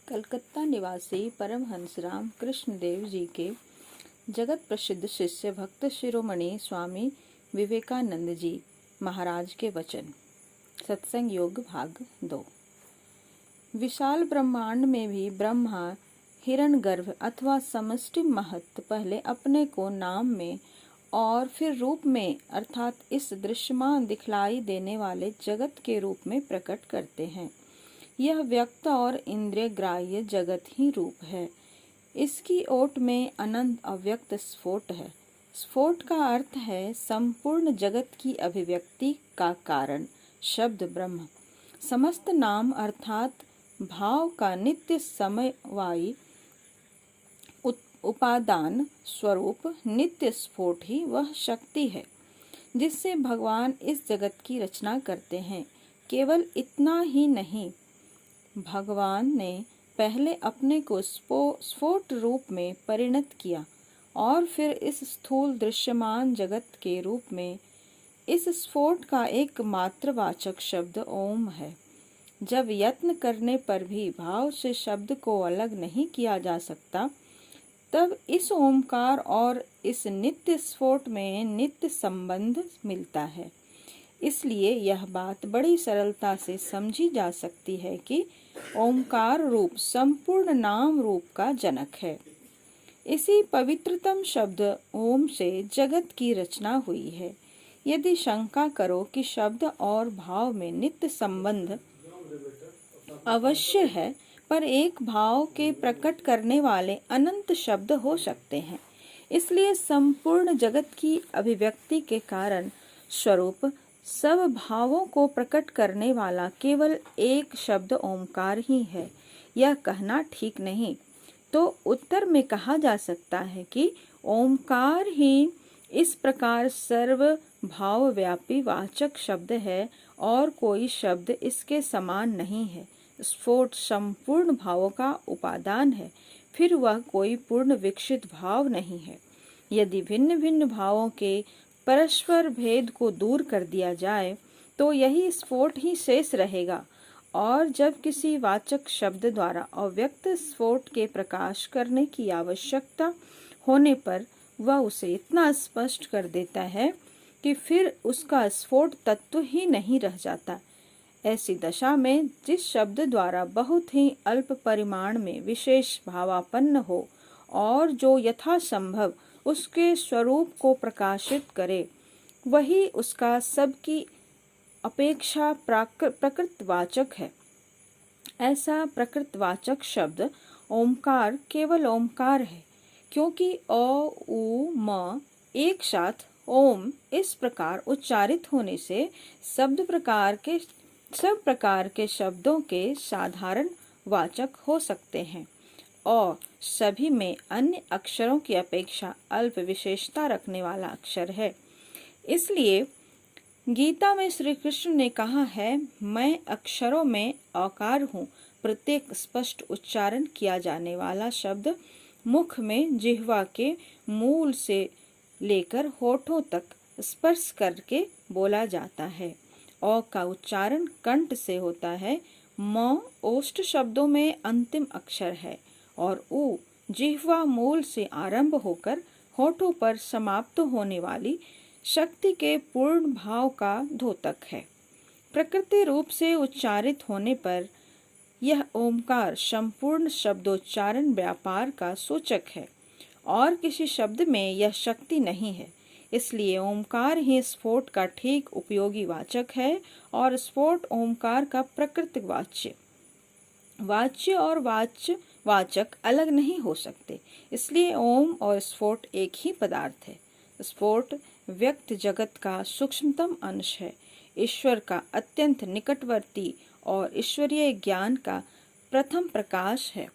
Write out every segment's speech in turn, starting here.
कलकत्ता निवासी परमहंस राम कृष्ण देव जी के जगत प्रसिद्ध शिष्य भक्त शिरोमणि स्वामी विवेकानंद जी महाराज के वचन। सत्संग योग भाग 2। विशाल ब्रह्मांड में भी ब्रह्मा हिरणगर्भ अथवा समष्टि महत्व पहले अपने को नाम में और फिर रूप में अर्थात इस दृश्यमान दिखलाई देने वाले जगत के रूप में प्रकट करते हैं। यह व्यक्त और इंद्रिय ग्राह्य जगत ही रूप है। इसकी ओट में अनंत अव्यक्त स्फोट है। स्फोट का अर्थ है संपूर्ण जगत की अभिव्यक्ति का कारण शब्द ब्रह्म। समस्त नाम अर्थात भाव का नित्य समवायी उपादान स्वरूप नित्य स्फोट ही वह शक्ति है जिससे भगवान इस जगत की रचना करते हैं। केवल इतना ही नहीं, भगवान ने पहले अपने को स्फोट रूप में परिणत किया और फिर इस स्थूल दृश्यमान जगत के रूप में। इस स्फोट का एकमात्र वाचक शब्द ओम है। जब यत्न करने पर भी भाव से शब्द को अलग नहीं किया जा सकता, तब इस ओमकार और इस नित्य स्फोट में नित्य संबंध मिलता है। इसलिए यह बात बड़ी सरलता से समझी जा सकती है कि ओमकार रूप संपूर्ण नाम रूप का जनक है। इसी पवित्रतम शब्द ओम से जगत की रचना हुई है। यदि शंका करो कि शब्द और भाव में नित्य संबंध अवश्य है, पर एक भाव के प्रकट करने वाले अनंत शब्द हो सकते हैं, इसलिए संपूर्ण जगत की अभिव्यक्ति के कारण स्वरूप सब भावों को प्रकट करने वाला केवल एक शब्द ओमकार ही है, यह कहना ठीक नहीं। तो उत्तर में कहा जा सकता है कि ओमकार ही इस प्रकार सर्व भाव व्यापी वाचक शब्द है और कोई शब्द इसके समान नहीं है। स्फोट संपूर्ण भावों का उपादान है, फिर वह कोई पूर्ण विकसित भाव नहीं है। यदि भिन्न भिन्न भावों के परस्पर भेद को दूर कर दिया जाए तो यही स्फोट ही शेष रहेगा, और जब किसी वाचक शब्द द्वारा अव्यक्त स्फोट के प्रकाश करने की आवश्यकता होने पर वह उसे इतना स्पष्ट कर देता है कि फिर उसका स्फोट तत्व ही नहीं रह जाता। ऐसी दशा में जिस शब्द द्वारा बहुत ही अल्प परिमाण में विशेष भावापन्न हो और जो यथासंभव उसके स्वरूप को प्रकाशित करे, वही उसका सबकी अपेक्षा प्रकृतवाचक है। ऐसा प्रकृतवाचक शब्द ओमकार केवल ओमकार है, क्योंकि अ उ म एक साथ ओम इस प्रकार उच्चारित होने से सब प्रकार के शब्दों के साधारण वाचक हो सकते हैं और सभी में अन्य अक्षरों की अपेक्षा अल्प विशेषता रखने वाला अक्षर है। इसलिए गीता में श्री कृष्ण ने कहा है, मैं अक्षरों में आकार हूँ। प्रत्येक स्पष्ट उच्चारण किया जाने वाला शब्द मुख में जिह्वा के मूल से लेकर होठों तक स्पर्श करके बोला जाता है। औ का उच्चारण कंठ से होता है। म ओष्ठ शब्दों में अंतिम अक्षर है और उ जिह्वा मूल से आरंभ होकर होठों पर समाप्त होने वाली शक्ति के पूर्ण भाव का द्योतक है। प्रकृति रूप से उच्चारित होने पर यह ओमकार संपूर्ण शब्दोच्चारण व्यापार का सूचक है और किसी शब्द में यह शक्ति नहीं है। इसलिए ओमकार ही स्फोट का ठीक उपयोगी वाचक है और स्फोट ओमकार का प्रकृतिक वाच्य और वाचक अलग नहीं हो सकते। इसलिए ओम और स्फोट एक ही पदार्थ है। स्फोट व्यक्त जगत का सूक्ष्मतम अंश है, ईश्वर का अत्यंत निकटवर्ती और ईश्वरीय ज्ञान का प्रथम प्रकाश है।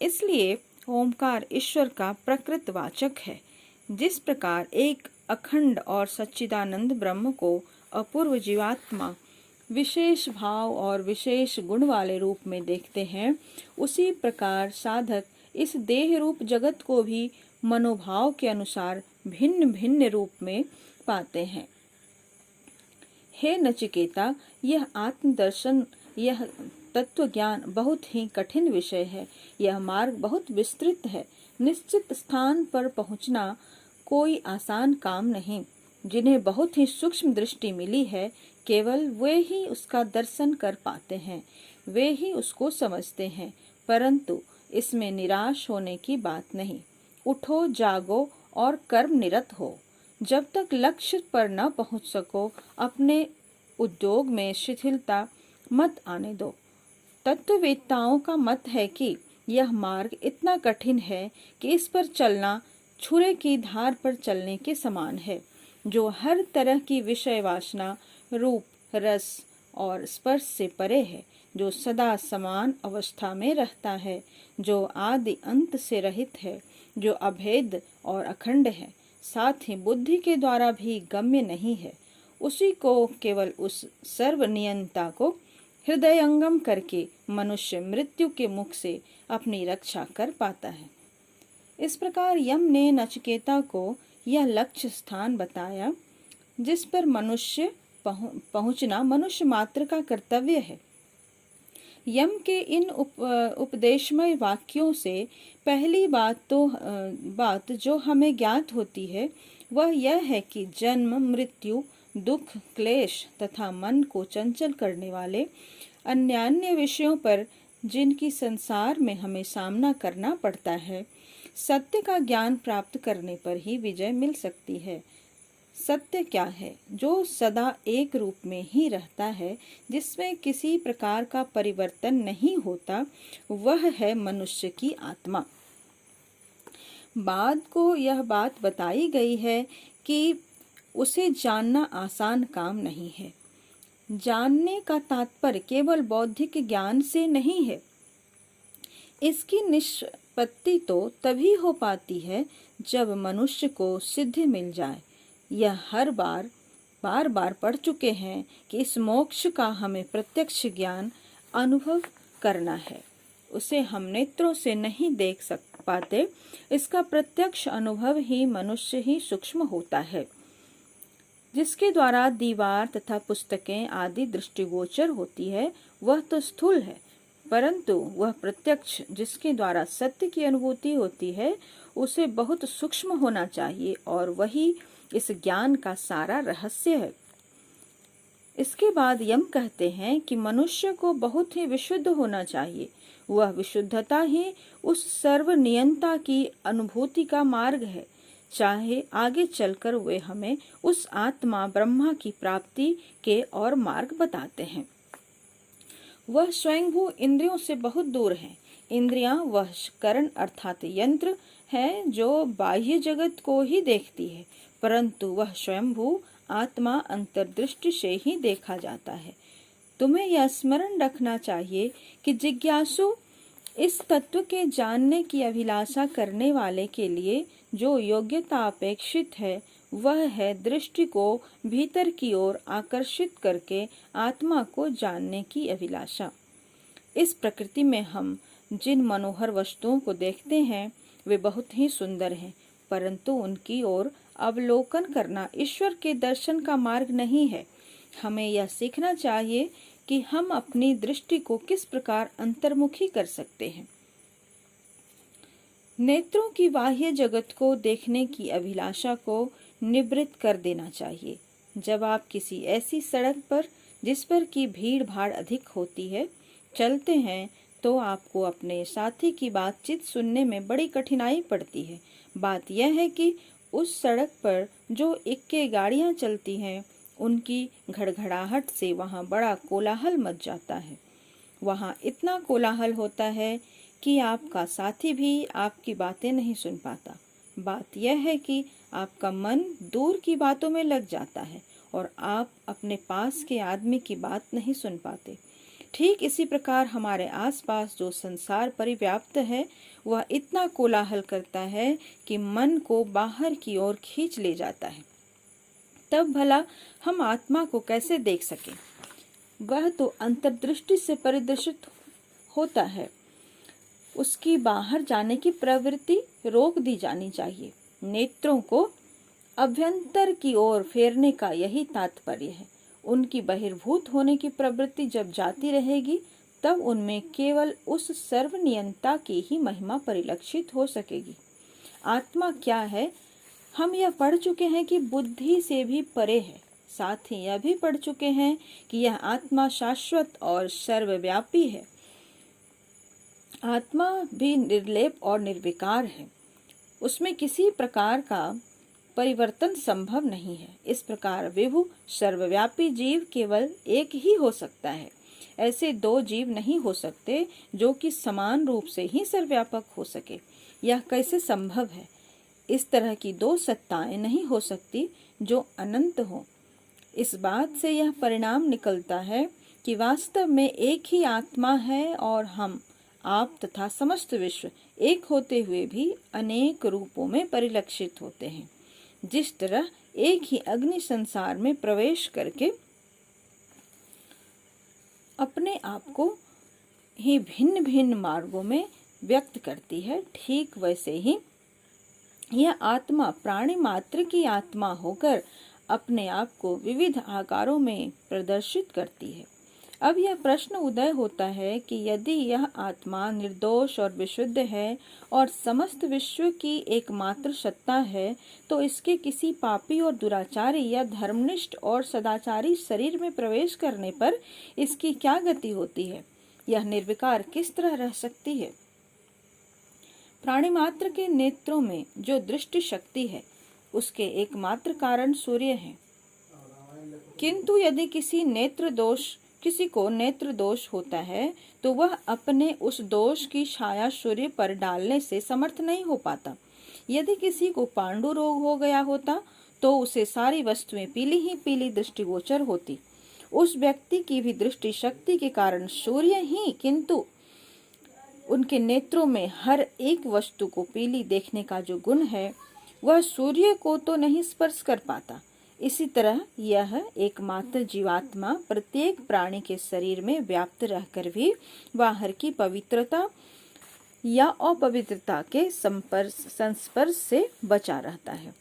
इसलिए ओमकार ईश्वर का प्रकृतवाचक है। जिस प्रकार एक अखंड और सच्चिदानंद ब्रह्म को अपूर्व जीवात्मा विशेष भाव और विशेष गुण वाले रूप में देखते हैं, उसी प्रकार साधक इस देह रूप जगत को भी मनोभाव के अनुसार भिन्न भिन्न रूप में पाते हैं। हे नचिकेता, यह आत्मदर्शन यह तत्व ज्ञान बहुत ही कठिन विषय है। यह मार्ग बहुत विस्तृत है। निश्चित स्थान पर पहुंचना कोई आसान काम नहीं। जिन्हें बहुत ही सूक्ष्म दृष्टि मिली है, केवल वे ही उसका दर्शन कर पाते हैं, वे ही उसको समझते हैं। परंतु इसमें निराश होने की बात नहीं। उठो, जागो और कर्म निरत हो। जब तक लक्ष्य पर न पहुंच सको, अपने उद्योग में शिथिलता मत आने दो। तत्ववेत्ताओं का मत है कि यह मार्ग इतना कठिन है कि इस पर चलना छुरे की धार पर चलने के समान है। जो हर तरह की विषय वासना, रूप, रस और स्पर्श से परे है, जो सदा समान अवस्था में रहता है, जो आदि अंत से रहित है, जो अभेद और अखंड है, साथ ही बुद्धि के द्वारा भी गम्य नहीं है, उसी को, केवल उस सर्वनियंता को हृदयंगम करके मनुष्य मृत्यु के मुख से अपनी रक्षा कर पाता है। इस प्रकार यम ने नचिकेता को यह लक्ष्य स्थान बताया जिस पर मनुष्य पहुंचना मनुष्य मात्र का कर्तव्य है। यम के इन उपदेशमय वाक्यों से पहली बात जो हमें ज्ञात होती है वह यह है कि जन्म, मृत्यु, दुख, क्लेश तथा मन को चंचल करने वाले अन्यान्य विषयों पर जिनकी संसार में हमें सामना करना पड़ता है, सत्य का ज्ञान प्राप्त करने पर ही विजय मिल सकती है। सत्य क्या है? जो सदा एक रूप में ही रहता है, जिसमें किसी प्रकार का परिवर्तन नहीं होता, वह है मनुष्य की आत्मा। बाद को यह बात बताई गई है कि उसे जानना आसान काम नहीं है। जानने का तात्पर्य केवल बौद्धिक ज्ञान से नहीं है। इसकी निष्पत्ति तो तभी हो पाती है जब मनुष्य को सिद्धि मिल जाए। यह बार बार पढ़ चुके हैं कि इस मोक्ष का हमें प्रत्यक्ष ज्ञान अनुभव करना है। उसे हम नेत्रों से नहीं देख पाते। इसका प्रत्यक्ष अनुभव ही मनुष्य ही सूक्ष्म होता है, जिसके द्वारा दीवार तथा पुस्तकें आदि दृष्टिगोचर होती है, वह तो स्थूल है। परंतु वह प्रत्यक्ष जिसके द्वारा सत्य की अनुभूति होती है, उसे बहुत सूक्ष्म होना चाहिए, और वही इस ज्ञान का सारा रहस्य है। इसके बाद यम कहते हैं कि मनुष्य को बहुत ही विशुद्ध होना चाहिए। वह विशुद्धता ही उस सर्वनियंता की अनुभूति का मार्ग है। चाहे आगे चलकर वे हमें उस आत्मा ब्रह्मा की प्राप्ति के और मार्ग बताते हैं। वह स्वयंभू इंद्रियों से बहुत दूर है। इंद्रियां वह करण अर्थात यंत्र है जो बाह्य जगत को ही देखती है, परंतु वह स्वयंभू आत्मा अंतर्दृष्टि से ही देखा जाता है। तुम्हें यह स्मरण रखना चाहिए कि जिज्ञासु इस तत्व के जानने की अभिलाषा करने वाले के लिए जो योग्यता अपेक्षित है, वह है दृष्टि को भीतर की ओर आकर्षित करके आत्मा को जानने की अभिलाषा। इस प्रकृति में हम जिन मनोहर वस्तुओं को देखते हैं, वे बहुत ही सुंदर हैं, परंतु उनकी ओर अवलोकन करना ईश्वर के दर्शन का मार्ग नहीं है। हमें यह सीखना चाहिए कि हम अपनी दृष्टि को किस प्रकार अंतर्मुखी कर सकते हैं। नेत्रों की बाह्य जगत को देखने की अभिलाषा को निवृत्त कर देना चाहिए। जब आप किसी ऐसी सड़क पर जिस पर की भीड़ भाड़ अधिक होती है चलते हैं, तो आपको अपने साथी की बातचीत सुनने में बड़ी कठिनाई पड़ती है। बात यह है कि उस सड़क पर जो इक्के गाड़ियां चलती हैं, उनकी घड़घड़ाहट से वहां बड़ा कोलाहल मच जाता है। वहां इतना कोलाहल होता है कि आपका साथी भी आपकी बातें नहीं सुन पाता। बात यह है कि आपका मन दूर की बातों में लग जाता है और आप अपने पास के आदमी की बात नहीं सुन पाते। ठीक इसी प्रकार हमारे आसपास जो संसार परिव्याप्त है, वह इतना कोलाहल करता है कि मन को बाहर की ओर खींच ले जाता है। तब भला हम आत्मा को कैसे देख सकें? वह तो अंतर्दृष्टि से परिदृशित होता है। उसकी बाहर जाने की प्रवृत्ति रोक दी जानी चाहिए। नेत्रों को अभ्यंतर की ओर फेरने का यही तात्पर्य है। उनकी बहिर्भूत होने की प्रवृत्ति जब जाती रहेगी, तब उनमें केवल उस सर्वनियंता की ही महिमा परिलक्षित हो सकेगी। आत्मा क्या है? हम यह पढ़ चुके हैं कि बुद्धि से भी परे है। साथ ही यह भी पढ़ चुके हैं कि यह आत्मा शाश्वत और सर्वव्यापी है। आत्मा भी निर्लेप और निर्विकार है। उसमें किसी प्रकार का परिवर्तन संभव नहीं है। इस प्रकार विभु सर्वव्यापी जीव केवल एक ही हो सकता है। ऐसे दो जीव नहीं हो सकते जो कि समान रूप से ही सर्वव्यापक हो सके। यह कैसे संभव है? इस तरह की दो सत्ताएं नहीं हो सकती जो अनंत हो। इस बात से यह परिणाम निकलता है कि वास्तव में एक ही आत्मा है और हम, आप तथा समस्त विश्व एक होते हुए भी अनेक रूपों में परिलक्षित होते हैं। जिस तरह एक ही अग्नि संसार में प्रवेश करके अपने आप को ही भिन्न भिन्न मार्गों में व्यक्त करती है, ठीक वैसे ही यह आत्मा प्राणी मात्र की आत्मा होकर अपने आप को विविध आकारों में प्रदर्शित करती है। अब यह प्रश्न उदय होता है कि यदि यह आत्मा निर्दोष और विशुद्ध है और समस्त विश्व की एकमात्र सत्ता है, तो इसके किसी पापी और दुराचारी या धर्मनिष्ठ और सदाचारी शरीर में प्रवेश करने पर इसकी क्या गति होती है? यह निर्विकार किस तरह रह सकती है? प्राणी मात्र के नेत्रों में जो दृष्टि शक्ति है, उसके एकमात्र कारण सूर्य है। किंतु यदि किसी को नेत्र दोष होता है, तो वह अपने उस दोष की छाया सूर्य पर डालने से समर्थ नहीं हो पाता। यदि किसी को पांडु रोग हो गया होता, तो उसे सारी वस्तुएं पीली ही पीली दृष्टिगोचर होती। उस व्यक्ति की भी दृष्टि शक्ति के कारण सूर्य ही, किंतु उनके नेत्रों में हर एक वस्तु को पीली देखने का जो गुण है, वह सूर्य को तो नहीं स्पर्श कर पाता। इसी तरह यह एकमात्र जीवात्मा प्रत्येक प्राणी के शरीर में व्याप्त रहकर भी बाहर की पवित्रता या अपवित्रता के संस्पर्श से बचा रहता है।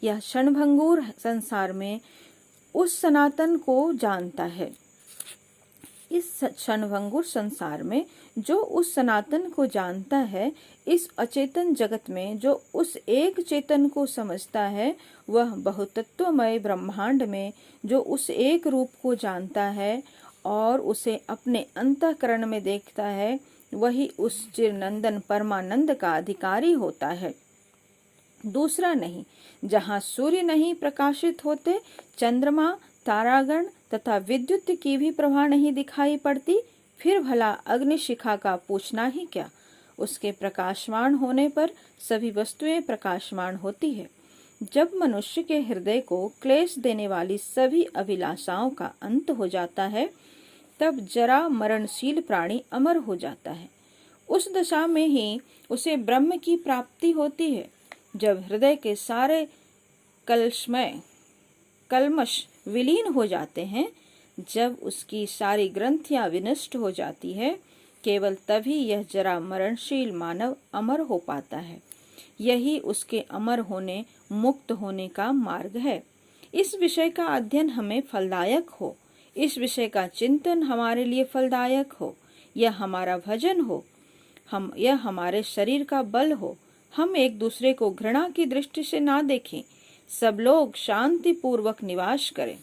यह क्षणभंगुर संसार में उस सनातन को जानता है। इस क्षणभंगुर संसार में जो उस सनातन को जानता है, इस अचेतन जगत में जो उस एक चेतन को समझता है, वह बहुतत्वमय ब्रह्मांड में जो उस एक रूप को जानता है और उसे अपने अंतःकरण में देखता है, वही उस चिरनंदन परमानंद का अधिकारी होता है, दूसरा नहीं। जहाँ सूर्य नहीं प्रकाशित होते, चंद्रमा, तारागण तथा विद्युत की भी प्रभा नहीं दिखाई पड़ती, फिर भला अग्निशिखा का पूछना ही क्या। उसके प्रकाशमान होने पर सभी वस्तुएं प्रकाशमान होती है। जब मनुष्य के हृदय को क्लेश देने वाली सभी अभिलाषाओं का अंत हो जाता है, तब जरा मरणशील प्राणी अमर हो जाता है। उस दशा में ही उसे ब्रह्म की प्राप्ति होती है। जब हृदय के सारे कल्मश विलीन हो जाते हैं, जब उसकी सारी ग्रंथियां विनष्ट हो जाती है, केवल तभी यह जरा मरणशील मानव अमर हो पाता है। यही उसके अमर होने, मुक्त होने का मार्ग है। इस विषय का अध्ययन हमें फलदायक हो, इस विषय का चिंतन हमारे लिए फलदायक हो, यह हमारा भजन हो, यह हमारे शरीर का बल हो। हम एक दूसरे को घृणा की दृष्टि से ना देखें, सब लोग शांति पूर्वक निवास करें।